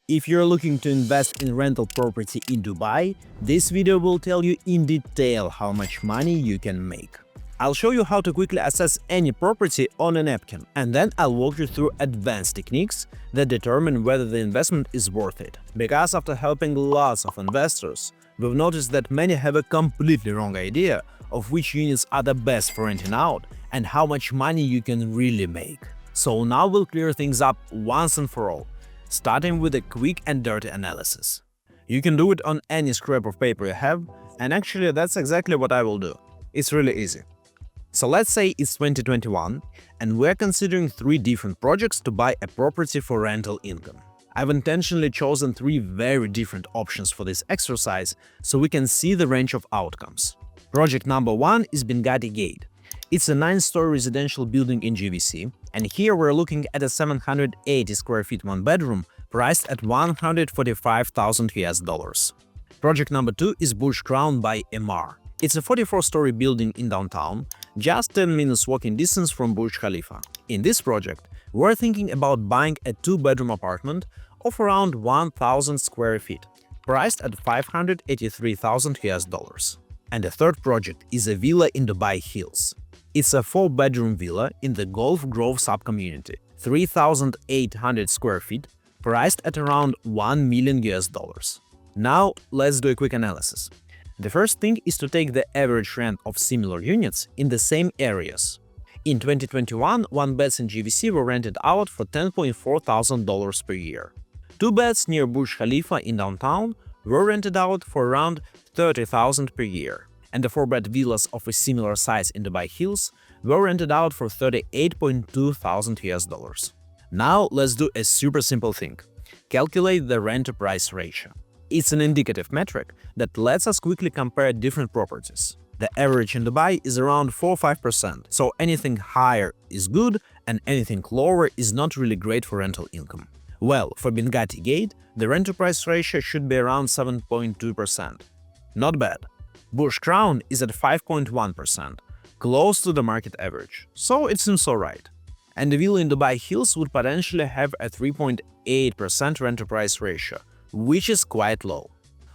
If you're looking to invest in rental property in Dubai, this video will tell you in detail how much money you can make. I'll show you how to quickly assess any property on a napkin, and then I'll walk you through advanced techniques that determine whether the investment is worth it. Because after helping lots of investors, we've noticed that many have a completely wrong idea of which units are the best for renting out and how much money you can really make. So now we'll clear things up once and for all, starting with a quick and dirty analysis. You can do it on any scrap of paper you have, and actually that's exactly what I will do. It's really easy. So let's say it's 2021 and we're considering 3 different projects to buy a property for rental income. I've intentionally chosen 3 very different options for this exercise so we can see the range of outcomes. Project number 1 is Bengati Gate. It's a 9-story residential building in GVC, and here we're looking at a 780 square feet 1-bedroom priced at $145,000 US. Project number 2 is Burj Crown by Emaar. It's a 44-story building in downtown, just 10 minutes walking distance from Burj Khalifa. In this project, we're thinking about buying a 2-bedroom apartment of around 1,000 square feet, priced at $583,000 US. And the third project is a villa in Dubai Hills. It's a 4-bedroom villa in the Gulf Grove subcommunity, 3,800 square feet, priced at around $1 million US. Now let's do a quick analysis. The first thing is to take the average rent of similar units in the same areas. In 2021, 1-beds in GVC were rented out for $10.4 thousand per year. 2-beds near Burj Khalifa in downtown were rented out for around $30,000 per year, and the 4-bed villas of a similar size in Dubai Hills were rented out for $38.2 thousand US. Now let's do a super simple thing. Calculate the rent-to-price ratio. It's an indicative metric that lets us quickly compare different properties. The average in Dubai is around 4–5%, so anything higher is good and anything lower is not really great for rental income. Well, for Bengati Gate, the rent-to-price ratio should be around 7.2%. Not bad. Burj Crown is at 5.1%, close to the market average, so it seems alright. And the villa in Dubai Hills would potentially have a 3.8% rent-to-price ratio, which is quite low.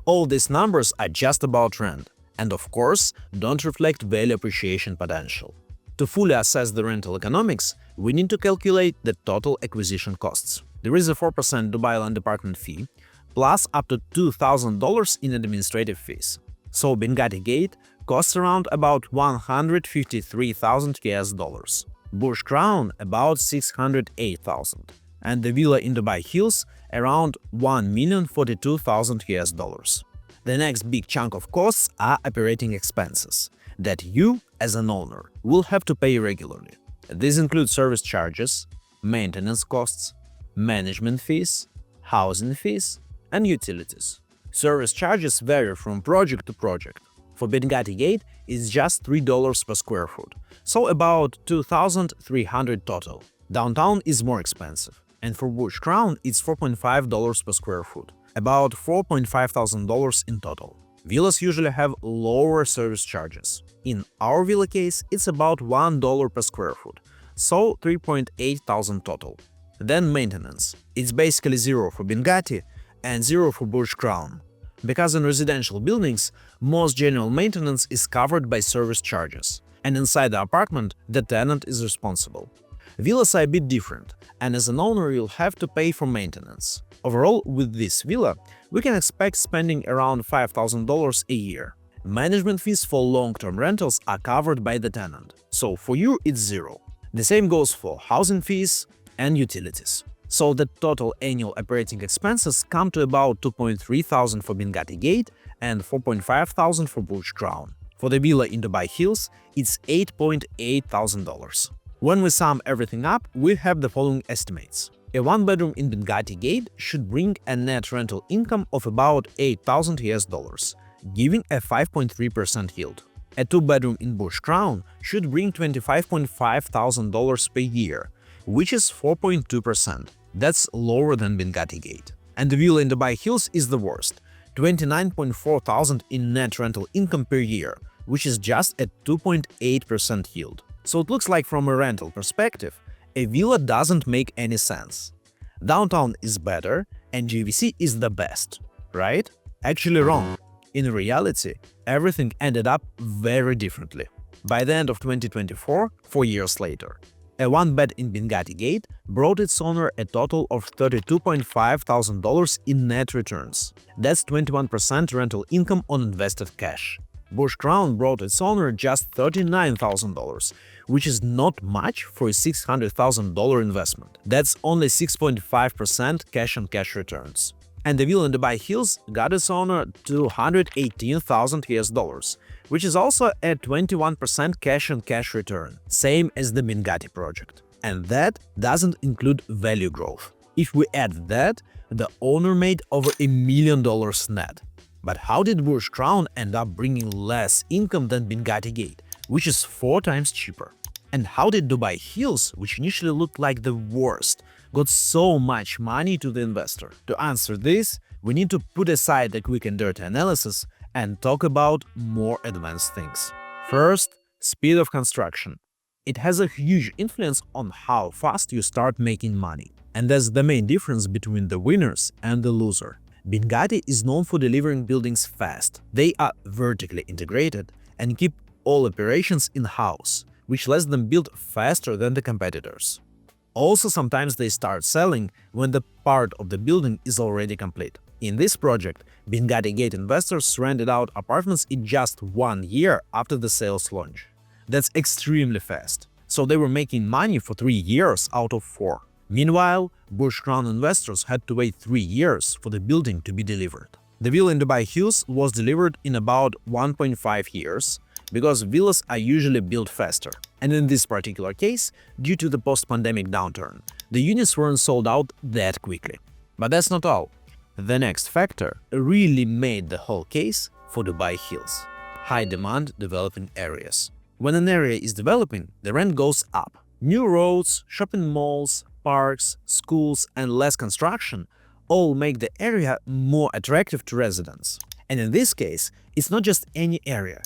All these numbers are just about rent, and of course don't reflect value appreciation potential. To fully assess the rental economics, we need to calculate the total acquisition costs. There is a 4% Dubai land department fee, plus up to $2,000 in administrative fees. So Bengati Gate costs around about $153,000 US, Burj Crown about $608,000, and the villa in Dubai Hills around $1,042,000 US. The next big chunk of costs are operating expenses that you, as an owner, will have to pay regularly. These include service charges, maintenance costs, management fees, housing fees, and utilities. Service charges vary from project to project. For Bengati Gate, it's just $3 per square foot, so about $2,300 total. Downtown is more expensive, and for Burj Crown it's $4.5 per square foot, about $4.5 thousand in total. Villas usually have lower service charges. In our villa case, it's about $1 per square foot, so $3.8 thousand total. Then maintenance. It's basically zero for Bengati and zero for Burj Crown, because in residential buildings, most general maintenance is covered by service charges, and inside the apartment, the tenant is responsible. Villas are a bit different, and as an owner you'll have to pay for maintenance. Overall, with this villa, we can expect spending around $5,000 a year. Management fees for long-term rentals are covered by the tenant, so for you it's zero. The same goes for housing fees and utilities. So the total annual operating expenses come to about $2.3 thousand for Bengati Gate and $4.5 thousand for Burj Crown. For the villa in Dubai Hills, it's $8.8 thousand. When we sum everything up, we have the following estimates. A 1-bedroom in Bengati Gate should bring a net rental income of about $8,000 US, giving a 5.3% yield. A 2-bedroom in Burj Crown should bring $25.5 thousand per year, which is 4.2%. That's lower than Bengati Gate. And the villa in Dubai Hills is the worst, $29.4 thousand in net rental income per year, which is just a 2.8% yield. So it looks like from a rental perspective, a villa doesn't make any sense. Downtown is better, and GVC is the best, right? Actually wrong. In reality, everything ended up very differently. By the end of 2024, 4 years later, a one-bed in Benghazi Gate brought its owner a total of $32.5 thousand in net returns. That's 21% rental income on invested cash. Bush Crown brought its owner just $39,000, which is not much for a $600,000 investment. That's only 6.5% cash-on-cash returns. And the villa in Dubai Hills got its owner $218,000, which is also a 21% cash-on-cash return, same as the Benghazi project. And that doesn't include value growth. If we add that, the owner made over $1 million net. But how did Bush Crown end up bringing less income than Benghazi Gate, which is 4 times cheaper? And how did Dubai Hills, which initially looked like the worst, got so much money to the investor? To answer this, we need to put aside the quick and dirty analysis and talk about more advanced things. First, speed of construction. It has a huge influence on how fast you start making money. And that's the main difference between the winners and the loser. Benghazi is known for delivering buildings fast. They are vertically integrated and keep all operations in-house, which lets them build faster than the competitors. Also, sometimes they start selling when the part of the building is already complete. In this project, Benghazi Gate investors rented out apartments in just 1 year after the sales launch. That's extremely fast. So they were making money for 3 years out of 4. Meanwhile, Bush Crown investors had to wait 3 years for the building to be delivered. The villa in Dubai Hills was delivered in about 1.5 years, because villas are usually built faster. And in this particular case, due to the post-pandemic downturn, the units weren't sold out that quickly. But that's not all. The next factor really made the whole case for Dubai Hills: high demand developing areas. When an area is developing, the rent goes up. New roads, shopping malls, parks, schools, and less construction all make the area more attractive to residents. And in this case, it's not just any area.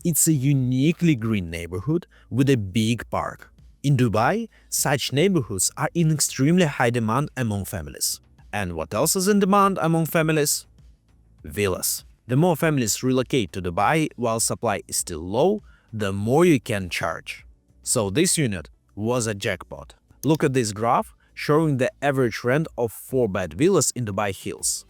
It's a uniquely green neighborhood with a big park. In Dubai, such neighborhoods are in extremely high demand among families. And what else is in demand among families? Villas. The more families relocate to Dubai while supply is still low, the more you can charge. So this unit was a jackpot. Look at this graph showing the average rent of 4-bed villas in Dubai Hills.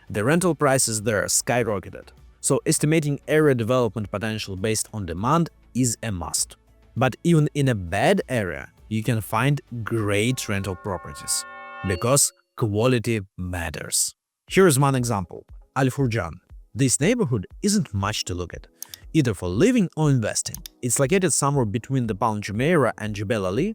The rental prices there skyrocketed. So estimating area development potential based on demand is a must. But even in a bad area, you can find great rental properties, because quality matters. Here's one example: Al Furjan. This neighborhood isn't much to look at, either for living or investing. It's located somewhere between the Palm Jumeirah and Jebel Ali,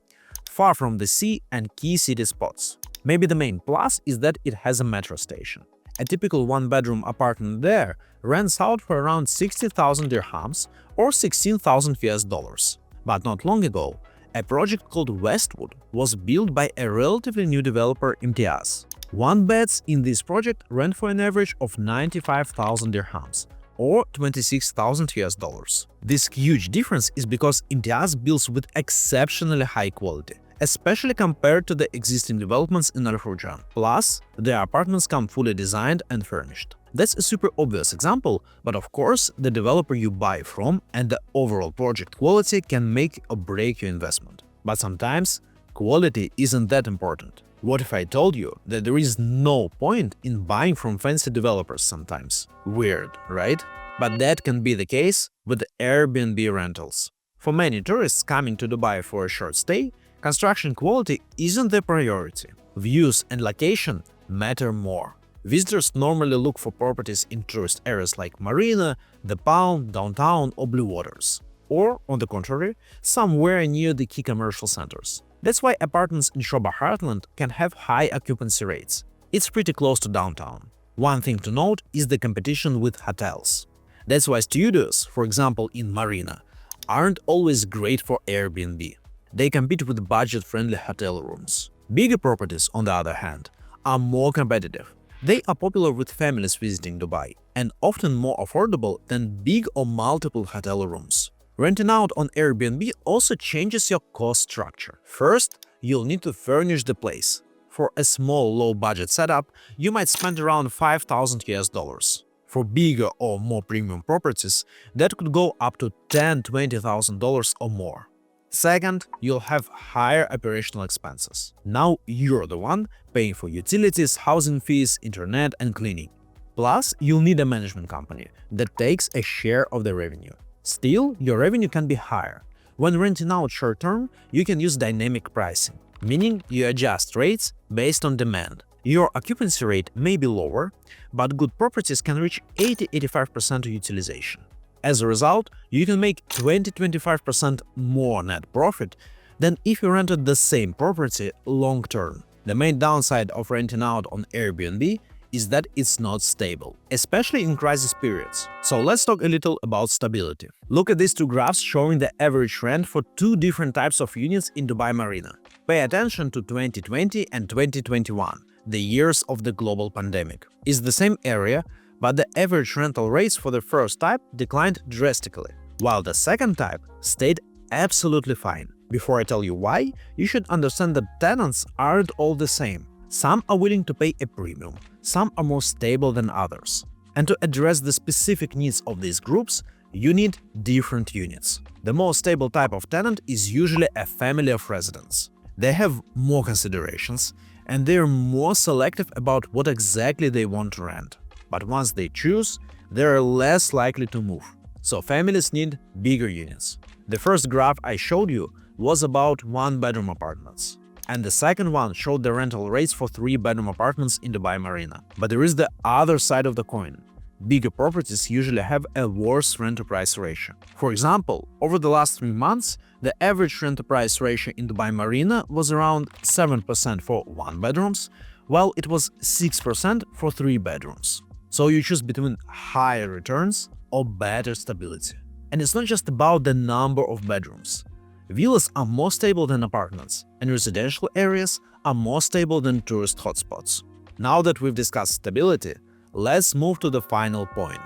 far from the sea and key city spots. Maybe the main plus is that it has a metro station. A typical one-bedroom apartment there rents out for around 60,000 dirhams or $16,000. But not long ago, a project called Westwood was built by a relatively new developer, Imtiaz. One beds in this project rent for an average of 95,000 dirhams or $26,000. This huge difference is because Imtiaz builds with exceptionally high quality, especially compared to the existing developments in Al Furjan. Plus, the apartments come fully designed and furnished. That's a super obvious example, but of course, the developer you buy from and the overall project quality can make or break your investment. But sometimes, quality isn't that important. What if I told you that there is no point in buying from fancy developers sometimes? Weird, right? But that can be the case with Airbnb Rentals. For many tourists coming to Dubai for a short stay, construction quality isn't the priority. Views and location matter more. Visitors normally look for properties in tourist areas like Marina, the Palm, downtown, or Blue Waters. Or, on the contrary, somewhere near the key commercial centers. That's why apartments in Shoba Heartland can have high occupancy rates. It's pretty close to downtown. One thing to note is the competition with hotels. That's why studios, for example in Marina, aren't always great for Airbnb. They compete with budget-friendly hotel rooms. Bigger properties, on the other hand, are more competitive. They are popular with families visiting Dubai and often more affordable than big or multiple hotel rooms. Renting out on Airbnb also changes your cost structure. First, you'll need to furnish the place. For a small low-budget setup, you might spend around $5,000. For bigger or more premium properties, that could go up to $10,000–$20,000 or more. Second, you'll have higher operational expenses. Now you're the one paying for utilities, housing fees, internet, and cleaning. Plus, you'll need a management company that takes a share of the revenue. Still, your revenue can be higher. When renting out short-term, you can use dynamic pricing, meaning you adjust rates based on demand. Your occupancy rate may be lower, but good properties can reach 80–85% utilization. As a result, you can make 20–25% more net profit than if you rented the same property long-term. The main downside of renting out on Airbnb is that it's not stable, especially in crisis periods. So let's talk a little about stability. Look at these two graphs showing the average rent for two different types of units in Dubai Marina. Pay attention to 2020 and 2021, the years of the global pandemic. It's the same area, but the average rental rates for the first type declined drastically, while the second type stayed absolutely fine. Before I tell you why, you should understand that tenants aren't all the same. Some are willing to pay a premium, some are more stable than others. And to address the specific needs of these groups, you need different units. The most stable type of tenant is usually a family of residents. They have more considerations, and they're more selective about what exactly they want to rent. But once they choose, they're less likely to move. So families need bigger units. The first graph I showed you was about one-bedroom apartments, and the second one showed the rental rates for three-bedroom apartments in Dubai Marina. But there is the other side of the coin. Bigger properties usually have a worse rent-to-price ratio. For example, over the last 3 months, the average rent-to-price ratio in Dubai Marina was around 7% for one-bedrooms, while it was 6% for three-bedrooms. So you choose between higher returns or better stability. And it's not just about the number of bedrooms. Villas are more stable than apartments, and residential areas are more stable than tourist hotspots. Now that we've discussed stability, let's move to the final point.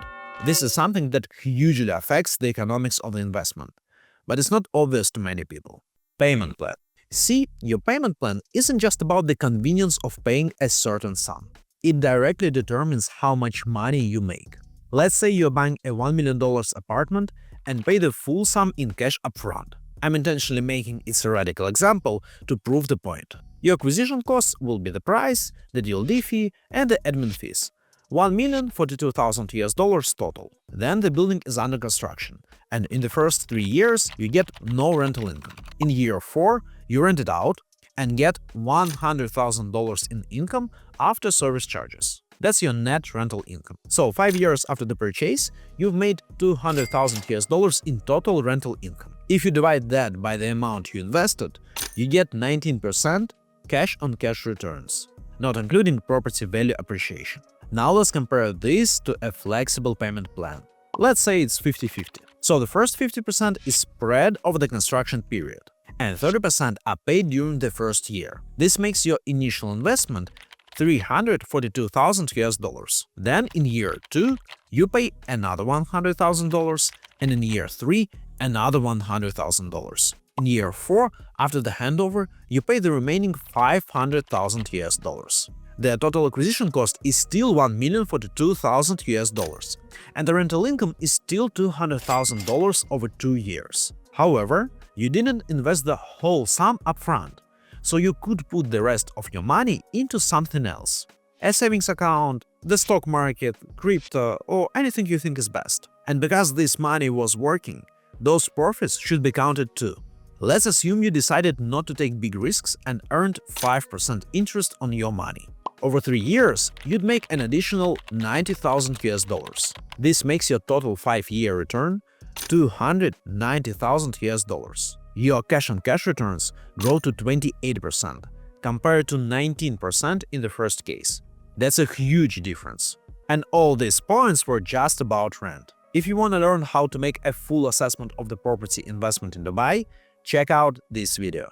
This is something that hugely affects the economics of the investment, but it's not obvious to many people. Payment plan. See, your payment plan isn't just about the convenience of paying a certain sum. It directly determines how much money you make. Let's say you're buying a $1 million apartment and pay the full sum in cash upfront. I'm intentionally making it a radical example to prove the point. Your acquisition costs will be the price, the DLD fee, and the admin fees. $1,042,000 total. Then the building is under construction, and in the first 3 years you get no rental income. In year 4, you rent it out and get $100,000 in income after service charges. That's your net rental income. So 5 years after the purchase, you've made $200,000 in total rental income. If you divide that by the amount you invested, you get 19% cash-on-cash returns, not including property value appreciation. Now let's compare this to a flexible payment plan. Let's say it's 50-50. So the first 50% is spread over the construction period, and 30% are paid during the first year. This makes your initial investment $342,000. Then in year 2, you pay another $100,000, and in year 3, another $100,000. In year 4, after the handover, you pay the remaining $500,000. The total acquisition cost is still $1,042,000, and the rental income is still $200,000 over 2 years. However, you didn't invest the whole sum upfront, so you could put the rest of your money into something else. A savings account, the stock market, crypto, or anything you think is best. And because this money was working, those profits should be counted too. Let's assume you decided not to take big risks and earned 5% interest on your money. Over 3 years, you'd make an additional $90,000. This makes your total 5-year return $290,000. Your cash-on-cash returns grow to 28%, compared to 19% in the first case. That's a huge difference. And all these points were just about rent. If you want to learn how to make a full assessment of the property investment in Dubai, check out this video.